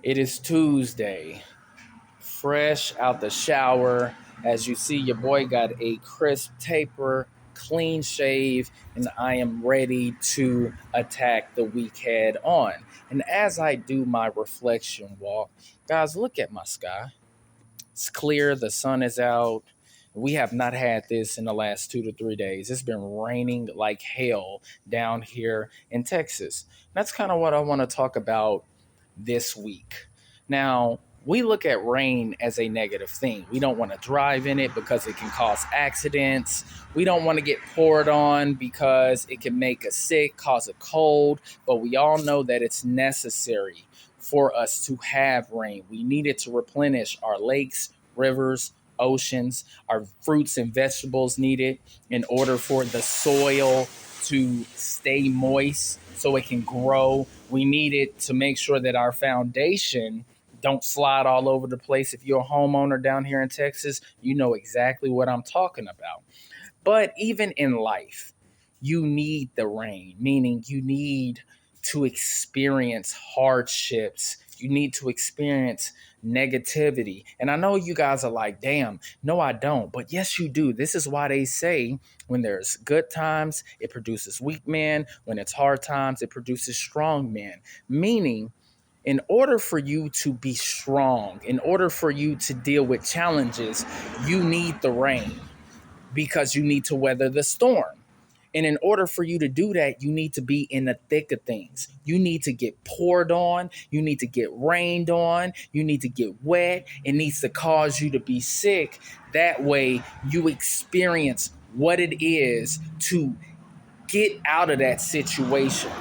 It is Tuesday, fresh out the shower. As you see, your boy got a crisp taper, clean shave, and I am ready to attack the week head on. And as I do my reflection walk, guys, look at my sky. It's clear, the sun is out. We have not had this in the last 2 to 3 days. It's been raining like hell down here in Texas. That's kind of what I want to talk about this week. Now, we look at rain as a negative thing. We don't want to drive in it because it can cause accidents. We don't want to get poured on because it can make us sick, cause a cold. But we all know that it's necessary for us to have rain. We need it to replenish our lakes, rivers, oceans. Our fruits and vegetables need it in order for the soil to stay moist so it can grow. We need it to make sure that our foundation don't slide all over the place. If you're a homeowner down here in Texas, you know exactly what I'm talking about. But even in life, you need the rain, meaning you need to experience hardships. You need to experience negativity. And I know you guys are like, damn, no, I don't. But yes, you do. This is why they say when there's good times, it produces weak men. When it's hard times, it produces strong men. Meaning, in order for you to be strong, in order for you to deal with challenges, you need the rain because you need to weather the storm. And in order for you to do that, you need to be in the thick of things. You need to get poured on. You need to get rained on. You need to get wet. It needs to cause you to be sick. That way you experience what it is to get out of that situation.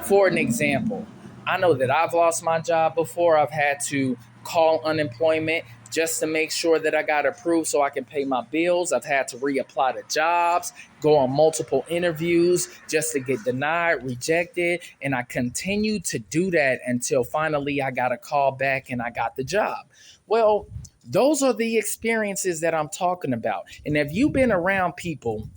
For an example, I know that I've lost my job before. I've had to call unemployment just to make sure that I got approved so I can pay my bills. I've had to reapply to jobs, go on multiple interviews just to get denied, rejected. And I continue to do that until finally I got a call back and I got the job. Well, those are the experiences that I'm talking about. And have you been around people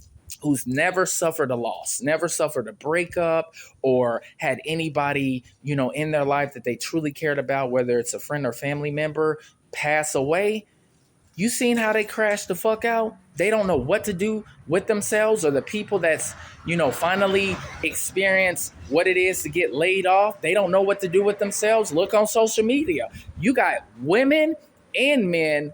who's never suffered a loss, never suffered a breakup, or had anybody, in their life that they truly cared about, whether it's a friend or family member, pass away? You seen how they crash the fuck out? They don't know what to do with themselves, or the people that's, finally experience what it is to get laid off. They don't know what to do with themselves. Look on social media. You got women and men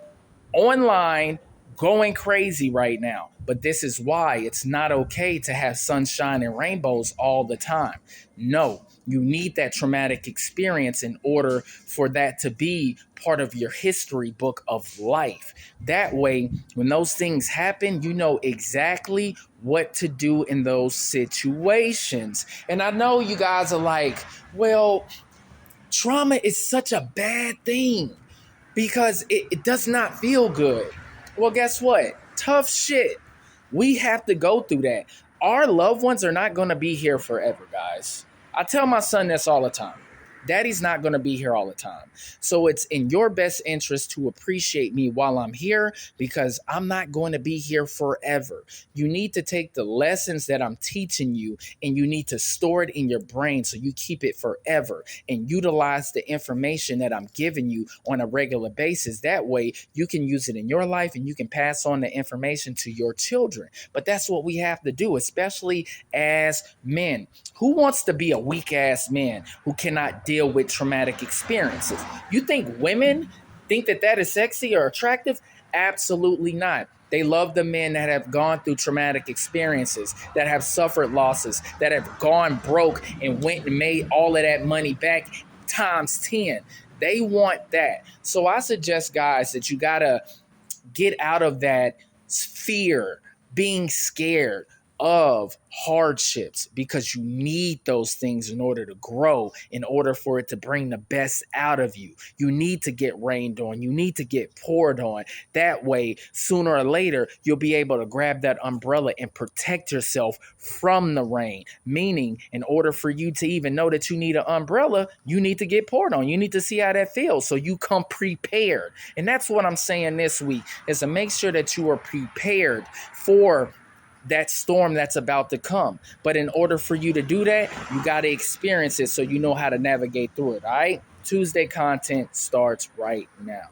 online going crazy right now. But this is why it's not okay to have sunshine and rainbows all the time. No, you need that traumatic experience in order for that to be part of your history book of life. That way, when those things happen, you know exactly what to do in those situations. And I know you guys are like, well, trauma is such a bad thing because it does not feel good. Well, guess what? Tough shit. We have to go through that. Our loved ones are not going to be here forever, guys. I tell my son this all the time. Daddy's not going to be here all the time. So it's in your best interest to appreciate me while I'm here because I'm not going to be here forever. You need to take the lessons that I'm teaching you and you need to store it in your brain so you keep it forever and utilize the information that I'm giving you on a regular basis. That way you can use it in your life and you can pass on the information to your children. But that's what we have to do, especially as men. Who wants to be a weak ass man who cannot deal with traumatic experiences? You think women think that is sexy or attractive? Absolutely not. They love the men that have gone through traumatic experiences, that have suffered losses, that have gone broke and went and made all of that money back times 10. They want that. So I suggest, guys, that you got to get out of that fear, being scared of hardships, because you need those things in order to grow, in order for it to bring the best out of you. You need to get rained on. You need to get poured on. That way, sooner or later, you'll be able to grab that umbrella and protect yourself from the rain. Meaning, in order for you to even know that you need an umbrella, you need to get poured on. You need to see how that feels so you come prepared. And that's what I'm saying this week, is to make sure that you are prepared for that storm that's about to come. But in order for you to do that, you got to experience it so you know how to navigate through it, all right? Tuesday content starts right now.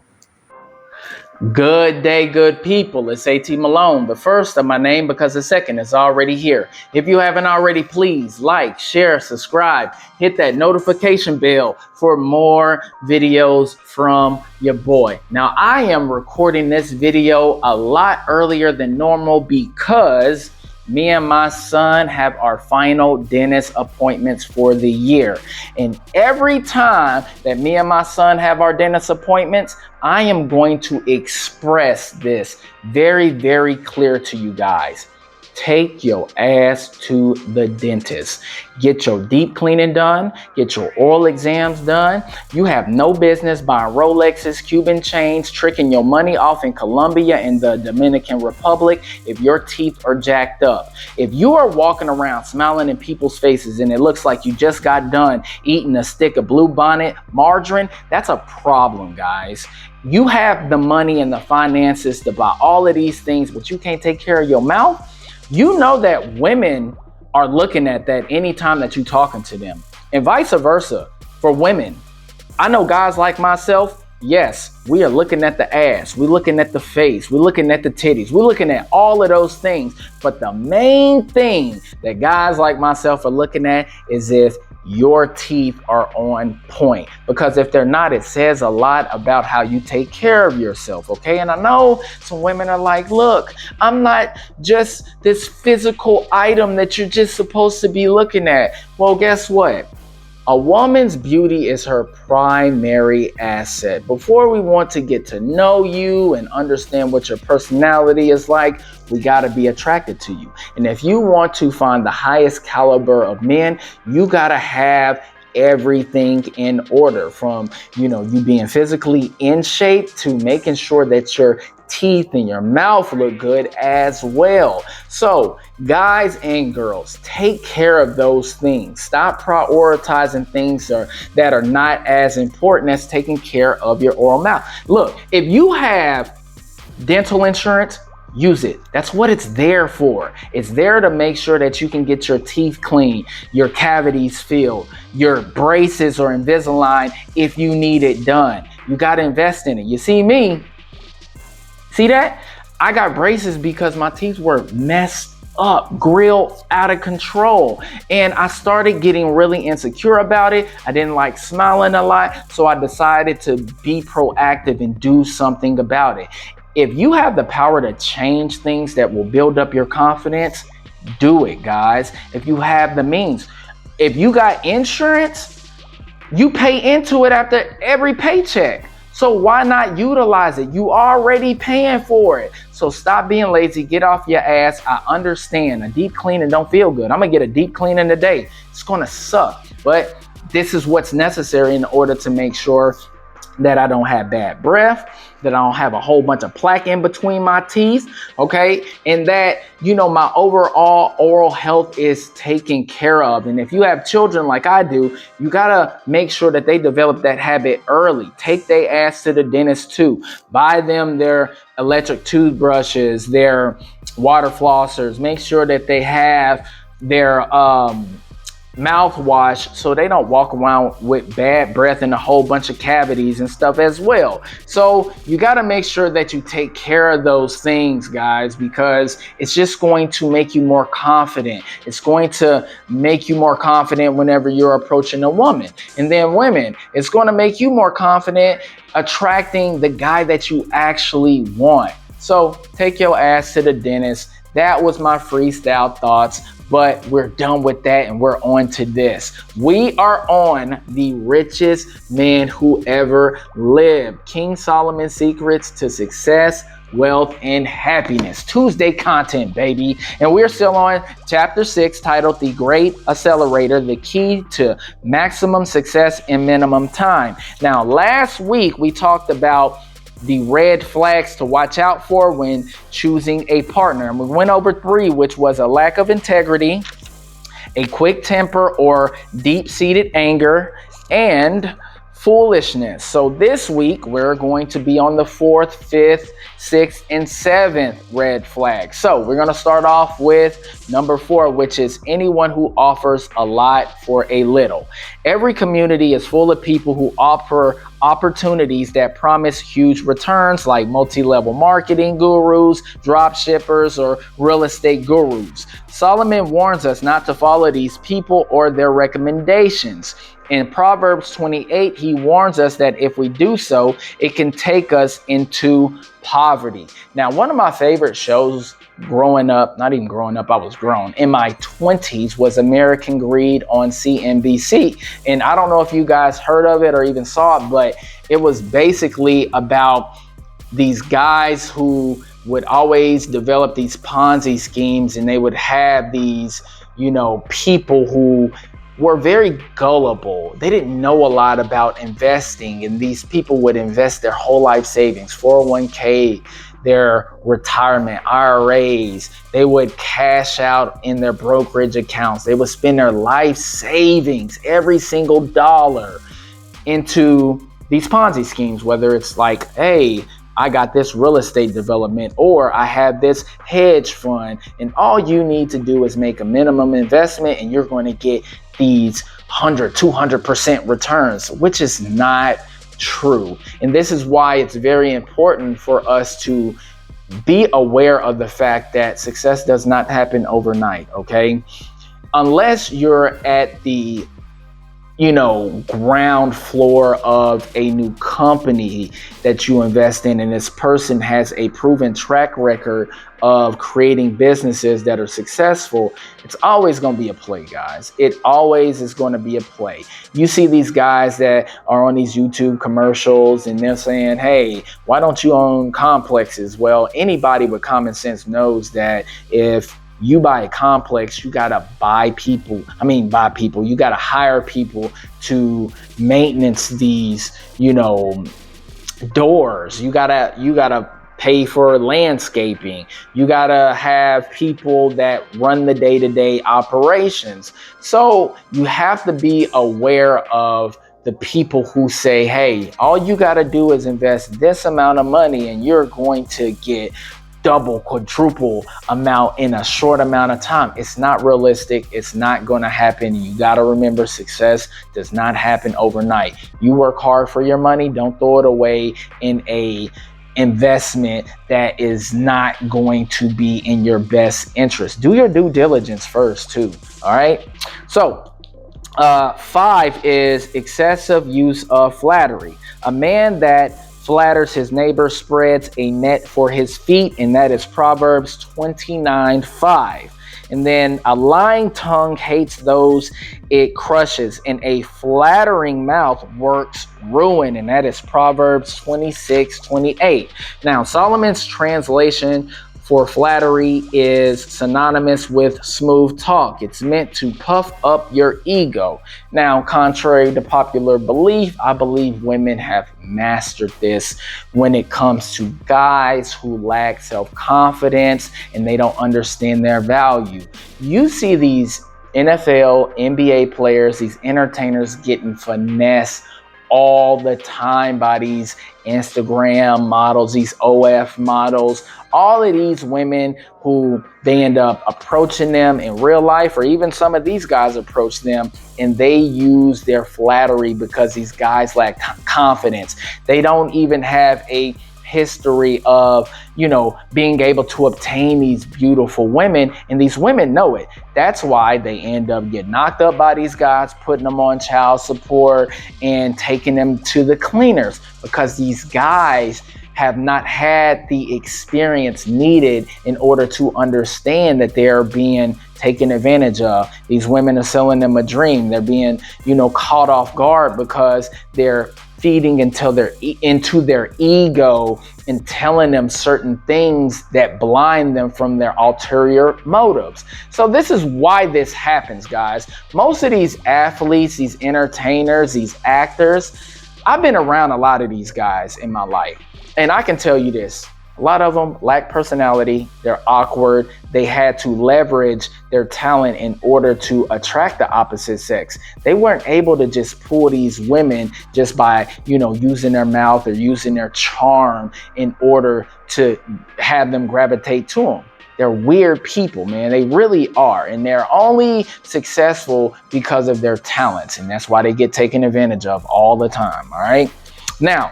Good day, good people. It's AT Malone, the first of my name because the second is already here. If you haven't already, please like, share, subscribe, hit that notification bell for more videos from your boy. Now, I am recording this video a lot earlier than normal because me and my son have our final dentist appointments for the year. And every time that me and my son have our dentist appointments, I am going to express this very, very clear to you guys. Take your ass to the dentist. Get your deep cleaning done. Get your oral exams done. You have no business buying Rolexes, Cuban chains, tricking your money off in Colombia and the Dominican Republic if your teeth are jacked up. If you are walking around smiling in people's faces and it looks like you just got done eating a stick of Blue Bonnet margarine, that's a problem, guys. You have the money and the finances to buy all of these things, but you can't take care of your mouth. You know that women are looking at that anytime that you're talking to them, and vice versa for women. I know guys like myself, yes, we are looking at the ass, we're looking at the face, we're looking at the titties, we're looking at all of those things. But the main thing that guys like myself are looking at is if your teeth are on point, because if they're not, it says a lot about how you take care of yourself. Okay. And I know some women are like, look, I'm not just this physical item that you're just supposed to be looking at. Well, guess what? A woman's beauty is her primary asset. Before we want to get to know you and understand what your personality is like, we got to be attracted to you. And if you want to find the highest caliber of men, you got to have everything in order, from, you being physically in shape to making sure that your teeth and your mouth look good as well. So guys and girls, take care of those things. Stop prioritizing things that are not as important as taking care of your oral mouth. Look, if you have dental insurance, use it. That's what it's there for. It's there to make sure that you can get your teeth clean, your cavities filled, your braces or Invisalign if you need it done. You got to invest in it. You see me? See that? I got braces because my teeth were messed up, grill out of control. And I started getting really insecure about it. I didn't like smiling a lot. So I decided to be proactive and do something about it. If you have the power to change things that will build up your confidence, do it, guys. If you have the means. If you got insurance, you pay into it after every paycheck. So why not utilize it? You already paying for it. So stop being lazy. Get off your ass. I understand. A deep cleaning don't feel good. I'm going to get a deep cleaning today. It's going to suck. But this is what's necessary in order to make sure that I don't have bad breath, that I don't have a whole bunch of plaque in between my teeth, okay? And that, my overall oral health is taken care of. And if you have children like I do, you gotta make sure that they develop that habit early. Take their ass to the dentist too. Buy them their electric toothbrushes, their water flossers. Make sure that they have their mouthwash so they don't walk around with bad breath and a whole bunch of cavities and stuff as well. So you got to make sure that you take care of those things, guys, because it's just going to make you more confident. It's going to make you more confident whenever you're approaching a woman. And then women, it's going to make you more confident attracting the guy that you actually want. So take your ass to the dentist. That was my freestyle thoughts. But we're done with that and we're on to this. We are on the richest man who ever lived. King Solomon's Secrets to Success, Wealth, and Happiness. Tuesday content, baby. And we're still on chapter 6, titled The Great Accelerator, the key to maximum success in minimum time. Now, last week we talked about the red flags to watch out for when choosing a partner. And we went over 3, which was a lack of integrity, a quick temper or deep-seated anger, and foolishness. So this week we're going to be on the 4th, 5th, 6th, and 7th red flag. So we're going to start off with number 4, which is anyone who offers a lot for a little. Every community is full of people who offer opportunities that promise huge returns, like multi-level marketing gurus, drop shippers, or real estate gurus. Solomon warns us not to follow these people or their recommendations. In Proverbs 28, he warns us that if we do so, it can take us into poverty. Now, one of my favorite shows growing up, not even growing up, I was grown, in my 20s, was American Greed on CNBC. And I don't know if you guys heard of it or even saw it, but it was basically about these guys who would always develop these Ponzi schemes, and they would have these, people who were very gullible. They didn't know a lot about investing, and these people would invest their whole life savings, 401k, their retirement, IRAs. They would cash out in their brokerage accounts. They would spend their life savings, every single dollar, into these Ponzi schemes, whether it's like, hey, I got this real estate development, or I have this hedge fund, and all you need to do is make a minimum investment and you're going to get these 200% returns, which is not true. And this is why it's very important for us to be aware of the fact that success does not happen overnight, okay? Unless you're at the ground floor of a new company that you invest in, and this person has a proven track record of creating businesses that are successful, it's always going to be a play, guys. It always is going to be a play. You see these guys that are on these YouTube commercials and they're saying, hey, why don't you own complexes? Well, anybody with common sense knows that if you buy a complex, you gotta you gotta hire people to maintenance these, doors. You gotta pay for landscaping. You gotta have people that run the day-to-day operations. So you have to be aware of the people who say, hey, all you gotta do is invest this amount of money and you're going to get double, quadruple amount in a short amount of time. It's not realistic. It's not going to happen. You got to remember, success does not happen overnight. You work hard for your money. Don't throw it away in a investment that is not going to be in your best interest. Do your due diligence first too. All right. So 5 is excessive use of flattery. A man that flatters his neighbor spreads a net for his feet, and that is Proverbs 29:5. And then a lying tongue hates those it crushes, and a flattering mouth works ruin, and that is Proverbs 26:28. Now, Solomon's translation for flattery is synonymous with smooth talk. It's meant to puff up your ego. Now, contrary to popular belief, I believe women have mastered this when it comes to guys who lack self-confidence and they don't understand their value. You see these NFL, NBA players, these entertainers getting finessed all the time by these Instagram models, these OF models, all of these women who they end up approaching them in real life, or even some of these guys approach them and they use their flattery because these guys lack confidence. They don't even have a history of, being able to obtain these beautiful women, and these women know it. That's why they end up getting knocked up by these guys, putting them on child support and taking them to the cleaners, because these guys have not had the experience needed in order to understand that they're being taken advantage of. These women are selling them a dream. They're being, caught off guard because they're feeding into their ego and telling them certain things that blind them from their ulterior motives. So this is why this happens, guys. Most of these athletes, these entertainers, these actors, I've been around a lot of these guys in my life. And I can tell you this, A lot of them lack personality. They're awkward. They had to leverage their talent in order to attract the opposite sex. They weren't able to just pull these women just by, using their mouth or using their charm in order to have them gravitate to them. They're weird people, man. They really are. And they're only successful because of their talents. And that's why they get taken advantage of all the time. All right. Now,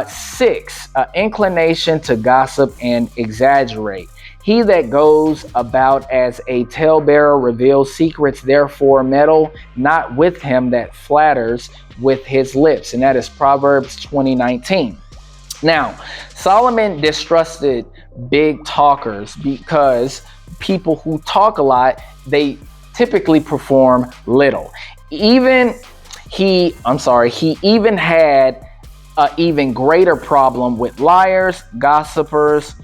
6, inclination to gossip and exaggerate. He that goes about as a talebearer reveals secrets, therefore meddle not with him that flatters with his lips. And that is Proverbs 20:19. Now, Solomon distrusted big talkers because people who talk a lot, they typically perform little. He even had an even greater problem with liars, gossipers,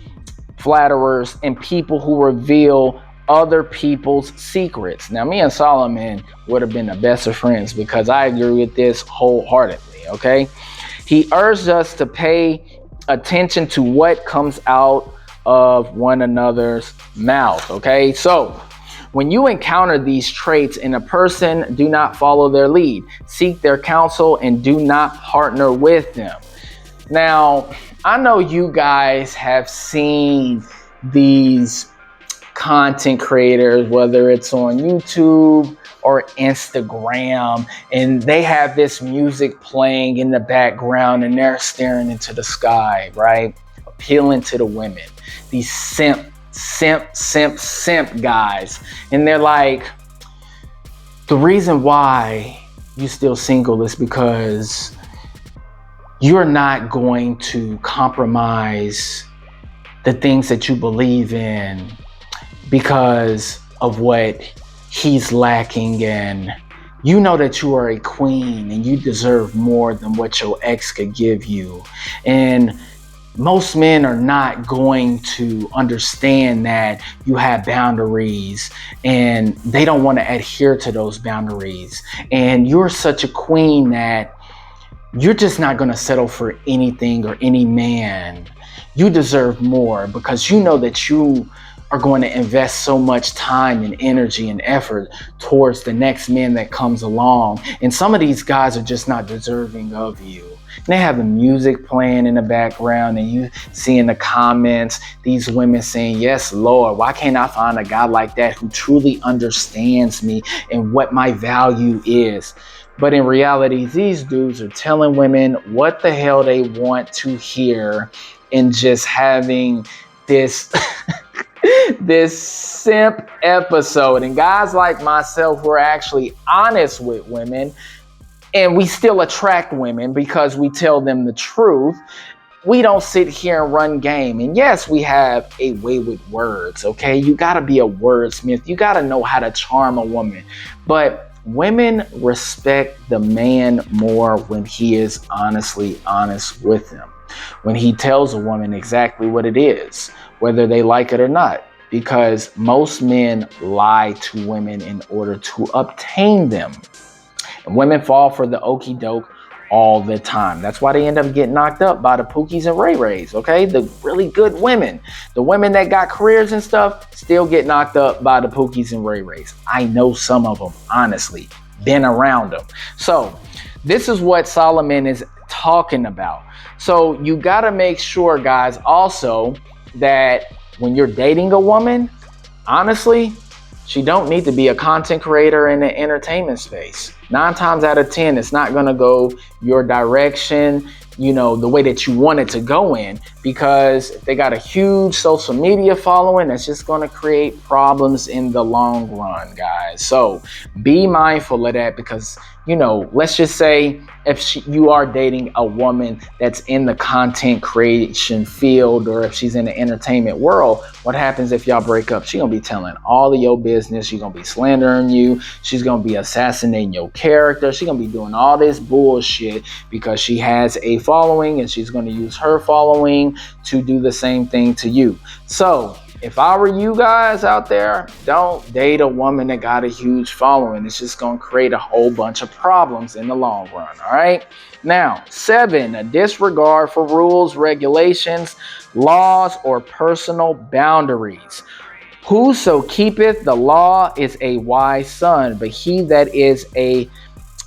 flatterers, and people who reveal other people's secrets. Now, me and Solomon would have been the best of friends because I agree with this wholeheartedly, okay? He urged us to pay attention to what comes out of one another's mouth, okay? So, when you encounter these traits in a person, do not follow their lead. Seek their counsel and do not partner with them. Now, I know you guys have seen these content creators, whether it's on YouTube or Instagram, and they have this music playing in the background and they're staring into the sky, right? Appealing to the women. These simp guys. And they're like, the reason why you're still single is because you're not going to compromise the things that you believe in because of what he's lacking. And you know that you are a queen and you deserve more than what your ex could give you. And most men are not going to understand that you have boundaries and they don't want to adhere to those boundaries. And you're such a queen that you're just not going to settle for anything or any man. You deserve more because you know that you are going to invest so much time and energy and effort towards the next man that comes along. And some of these guys are just not deserving of you. And they have the music playing in the background and you see in the comments these women saying, yes, Lord, why can't I find a guy like that who truly understands me and what my value is? But in reality, these dudes are telling women what the hell they want to hear and just having this this simp episode. And guys like myself who are actually honest with women, and we still attract women because we tell them the truth. We don't sit here and run game. And yes, we have a way with words, okay? You gotta be a wordsmith. You gotta know how to charm a woman. But women respect the man more when he is honestly honest with them. When he tells a woman exactly what it is, whether they like it or not. Because most men lie to women in order to obtain them. And women fall for the okie doke all the time. That's why they end up getting knocked up by the Pookies and Ray Rays, okay? The really good women. The women that got careers and stuff still get knocked up by the Pookies and Ray Rays. I know some of them, honestly. Been around them. So this is what Solomon is talking about. So you got to make sure, guys, also that when you're dating a woman, honestly, she don't need to be a content creator in the entertainment space. 9 times out of 10, it's not going to go your direction, the way that you want it to go in, because if they got a huge social media following, that's just going to create problems in the long run, guys. So be mindful of that because, let's just say if you are dating a woman that's in the content creation field, or if she's in the entertainment world, what happens if y'all break up? She's going to be telling all of your business. She's going to be slandering you. She's going to be assassinating your character. She's going to be doing all this bullshit because she has a following and she's going to use her following to do the same thing to you. So if I were you guys out there, don't date a woman that got a huge following. It's just going to create a whole bunch of problems in the long run. All right. Now, 7, a disregard for rules, regulations, laws, or personal boundaries. Whoso keepeth the law is a wise son, but he that is a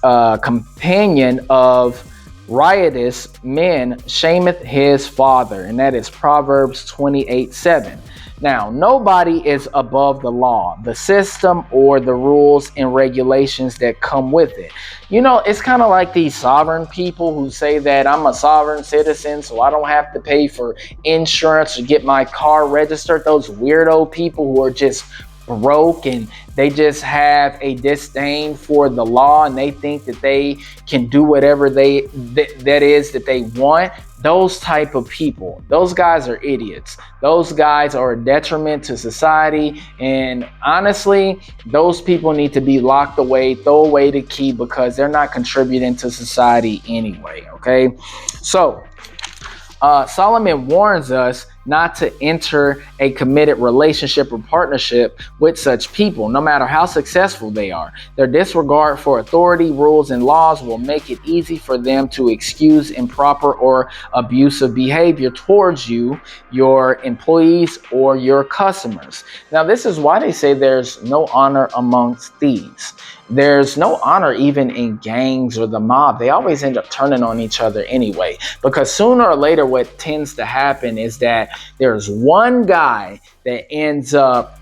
companion of riotous men shameth his father. And that is Proverbs 28:7. Now, nobody is above the law, the system, or the rules and regulations that come with it. You know, it's kind of like these sovereign people who say that I'm a sovereign citizen, so I don't have to pay for insurance or get my car registered. Those weirdo people who are just broke and they just have a disdain for the law and they think that they can do whatever that they want. Those type of people, those guys are idiots. Those guys are a detriment to society. And honestly, those people need to be locked away, throw away the key, because they're not contributing to society anyway. Okay. So Solomon warns us not to enter a committed relationship or partnership with such people, no matter how successful they are. Their disregard for authority, rules, and laws will make it easy for them to excuse improper or abusive behavior towards you, your employees, or your customers. Now, this is why they say there's no honor amongst thieves. There's no honor even in gangs or the mob. They always end up turning on each other anyway, because sooner or later what tends to happen is that there's one guy that ends up,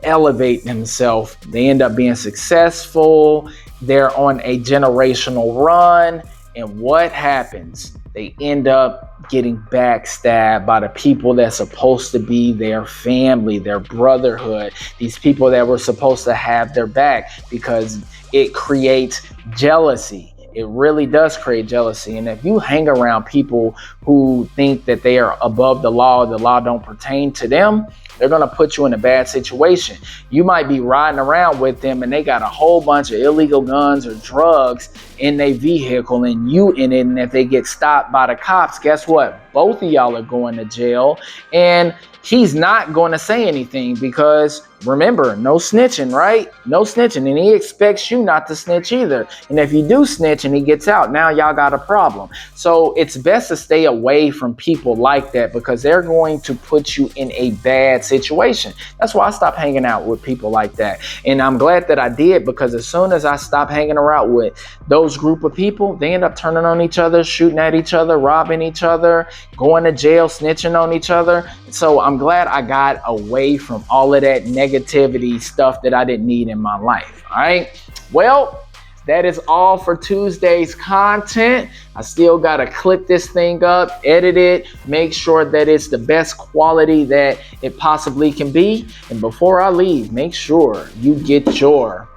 elevating himself. They end up being successful. They're on a generational run. And what happens? They end up getting backstabbed by the people that's supposed to be their family, their brotherhood, these people that were supposed to have their back, because it creates jealousy. It really does create jealousy. And if you hang around people who think that they are above the law don't pertain to them, they're going to put you in a bad situation. You might be riding around with them and they got a whole bunch of illegal guns or drugs in their vehicle and you in it. And if they get stopped by the cops, guess what? Both of y'all are going to jail. And he's not going to say anything because, remember, no snitching, right? No snitching. And he expects you not to snitch either. And if you do snitch and he gets out, now y'all got a problem. So it's best to stay away from people like that, because they're going to put you in a bad situation. That's why I stopped hanging out with people like that. And I'm glad that I did, because as soon as I stopped hanging around with those group of people, they end up turning on each other, shooting at each other, robbing each other, going to jail, snitching on each other. So I'm glad I got away from all of that negativity stuff that I didn't need in my life. All right. Well, that is all for Tuesday's content. I still got to clip this thing up, edit it, make sure that it's the best quality that it possibly can be. And before I leave, make sure you get your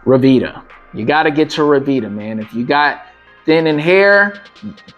Revita. You got to get your Revita, man. If you got thinning hair,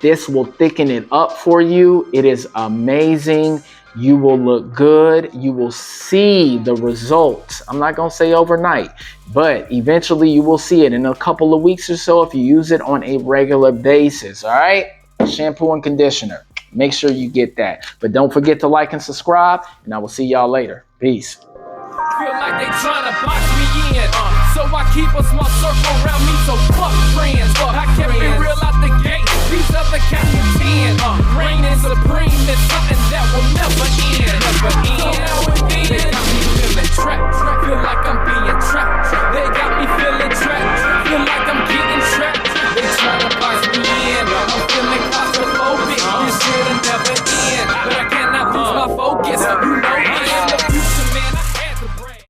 this will thicken it up for you. It is amazing. You will look good. You will see the results. I'm not going to say overnight, but eventually you will see it in a couple of weeks or so if you use it on a regular basis. All right. Shampoo and conditioner. Make sure you get that. But don't forget to like and subscribe, and I will see y'all later. Peace. Feel like they trying to box me in, so I keep a small circle around me, so fuck friends, I kept it real out the gate, these other cats pretend, reigning supreme is something